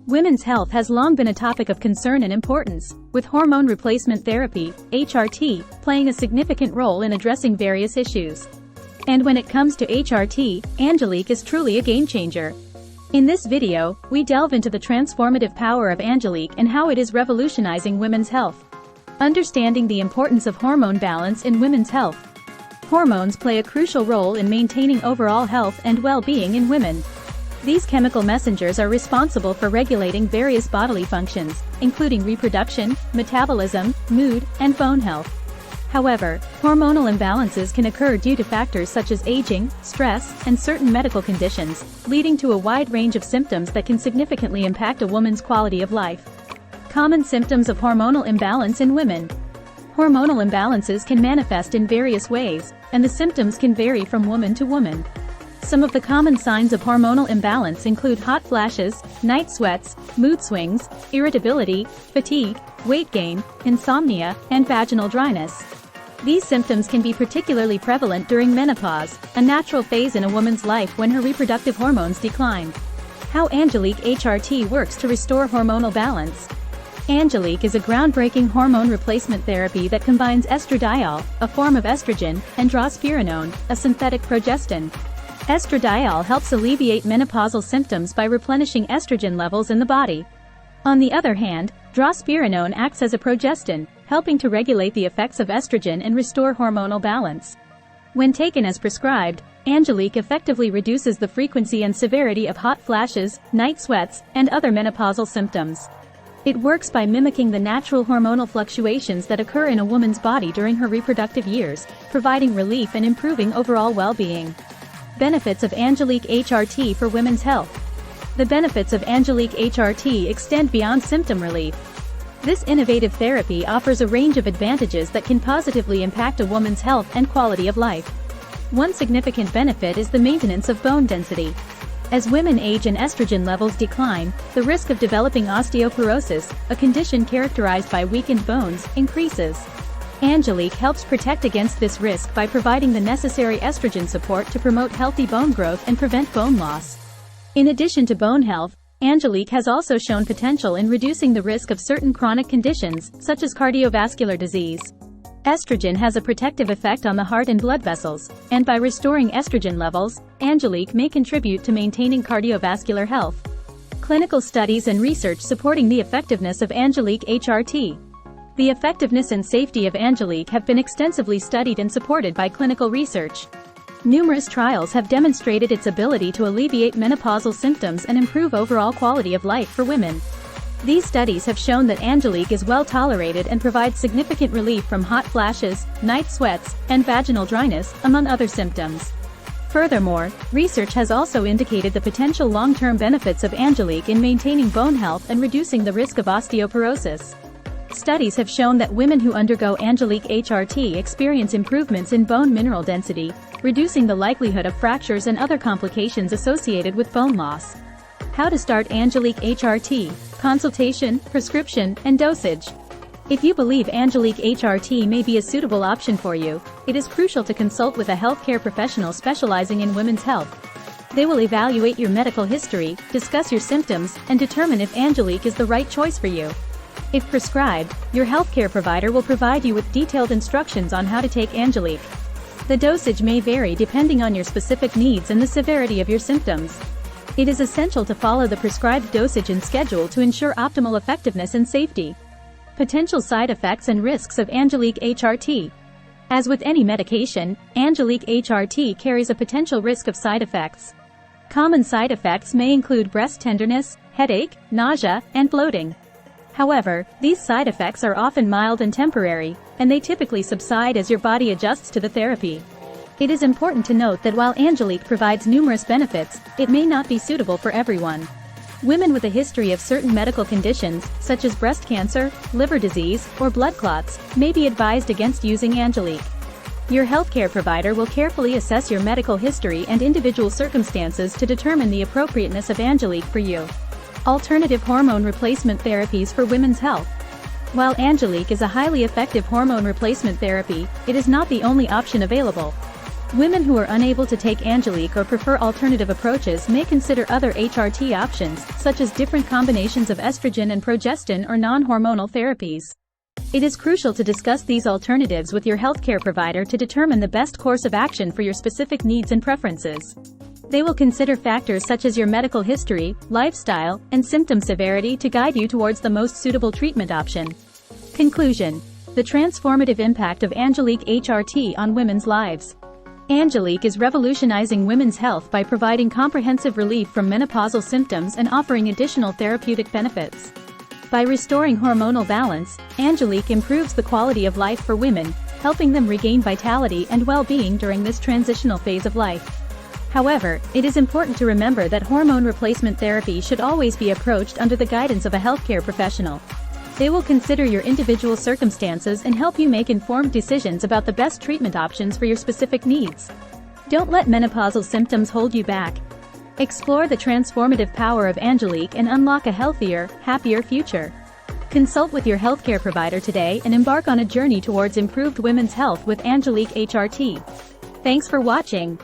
Women's health has long been a topic of concern and importance, with hormone replacement therapy, HRT, playing a significant role in addressing various issues. And when it comes to HRT, Angelique is truly a game-changer. In this video, we delve into the transformative power of Angelique and how it is revolutionizing women's health. Understanding the importance of hormone balance in women's health. Hormones play a crucial role in maintaining overall health and well-being in women. These chemical messengers are responsible for regulating various bodily functions, including reproduction, metabolism, mood, and bone health. However, hormonal imbalances can occur due to factors such as aging, stress, and certain medical conditions, leading to a wide range of symptoms that can significantly impact a woman's quality of life. Common symptoms of hormonal imbalance in women. Hormonal imbalances can manifest in various ways, and the symptoms can vary from woman to woman. Some of the common signs of hormonal imbalance include hot flashes, night sweats, mood swings, irritability, fatigue, weight gain, insomnia, and vaginal dryness. These symptoms can be particularly prevalent during menopause, a natural phase in a woman's life when her reproductive hormones decline. How Angelique HRT works to restore hormonal balance. Angelique is a groundbreaking hormone replacement therapy that combines estradiol, a form of estrogen, and drospirenone, a synthetic progestin. Estradiol helps alleviate menopausal symptoms by replenishing estrogen levels in the body. On the other hand, drospirenone acts as a progestin, helping to regulate the effects of estrogen and restore hormonal balance. When taken as prescribed, Angelique effectively reduces the frequency and severity of hot flashes, night sweats, and other menopausal symptoms. It works by mimicking the natural hormonal fluctuations that occur in a woman's body during her reproductive years, providing relief and improving overall well-being. Benefits of Angelique HRT for women's health. The benefits of Angelique HRT extend beyond symptom relief. This innovative therapy offers a range of advantages that can positively impact a woman's health and quality of life. One significant benefit is the maintenance of bone density. As women age and estrogen levels decline, the risk of developing osteoporosis, a condition characterized by weakened bones, increases. Angelique helps protect against this risk by providing the necessary estrogen support to promote healthy bone growth and prevent bone loss. In addition to bone health, Angelique has also shown potential in reducing the risk of certain chronic conditions, such as cardiovascular disease. Estrogen has a protective effect on the heart and blood vessels, and by restoring estrogen levels, Angelique may contribute to maintaining cardiovascular health. Clinical studies and research supporting the effectiveness of Angelique HRT. The effectiveness and safety of Angelique have been extensively studied and supported by clinical research. Numerous trials have demonstrated its ability to alleviate menopausal symptoms and improve overall quality of life for women. These studies have shown that Angelique is well tolerated and provides significant relief from hot flashes, night sweats, and vaginal dryness, among other symptoms. Furthermore, research has also indicated the potential long-term benefits of Angelique in maintaining bone health and reducing the risk of osteoporosis. Studies have shown that women who undergo Angelique HRT experience improvements in bone mineral density, reducing the likelihood of fractures and other complications associated with bone loss. How to start Angelique HRT, consultation, prescription, and dosage. If you believe Angelique HRT may be a suitable option for you, it is crucial to consult with a healthcare professional specializing in women's health. They will evaluate your medical history, discuss your symptoms, and determine if Angelique is the right choice for you. If prescribed, your healthcare provider will provide you with detailed instructions on how to take Angelique. The dosage may vary depending on your specific needs and the severity of your symptoms. It is essential to follow the prescribed dosage and schedule to ensure optimal effectiveness and safety. Potential side effects and risks of Angelique HRT. As with any medication, Angelique HRT carries a potential risk of side effects. Common side effects may include breast tenderness, headache, nausea, and bloating. However, these side effects are often mild and temporary, and they typically subside as your body adjusts to the therapy. It is important to note that while Angelique provides numerous benefits, it may not be suitable for everyone. Women with a history of certain medical conditions, such as breast cancer, liver disease, or blood clots, may be advised against using Angelique. Your healthcare provider will carefully assess your medical history and individual circumstances to determine the appropriateness of Angelique for you. Alternative hormone replacement therapies for women's health. While Angelique is a highly effective hormone replacement therapy, it is not the only option available. Women who are unable to take Angelique or prefer alternative approaches may consider other HRT options, such as different combinations of estrogen and progestin or non-hormonal therapies. It is crucial to discuss these alternatives with your healthcare provider to determine the best course of action for your specific needs and preferences. They will consider factors such as your medical history, lifestyle, and symptom severity to guide you towards the most suitable treatment option. Conclusion: the transformative impact of Angelique HRT on women's lives. Angelique is revolutionizing women's health by providing comprehensive relief from menopausal symptoms and offering additional therapeutic benefits. By restoring hormonal balance, Angelique improves the quality of life for women, helping them regain vitality and well-being during this transitional phase of life. However, it is important to remember that hormone replacement therapy should always be approached under the guidance of a healthcare professional. They will consider your individual circumstances and help you make informed decisions about the best treatment options for your specific needs. Don't let menopausal symptoms hold you back. Explore the transformative power of Angelique and unlock a healthier, happier future. Consult with your healthcare provider today and embark on a journey towards improved women's health with Angelique HRT. Thanks for watching.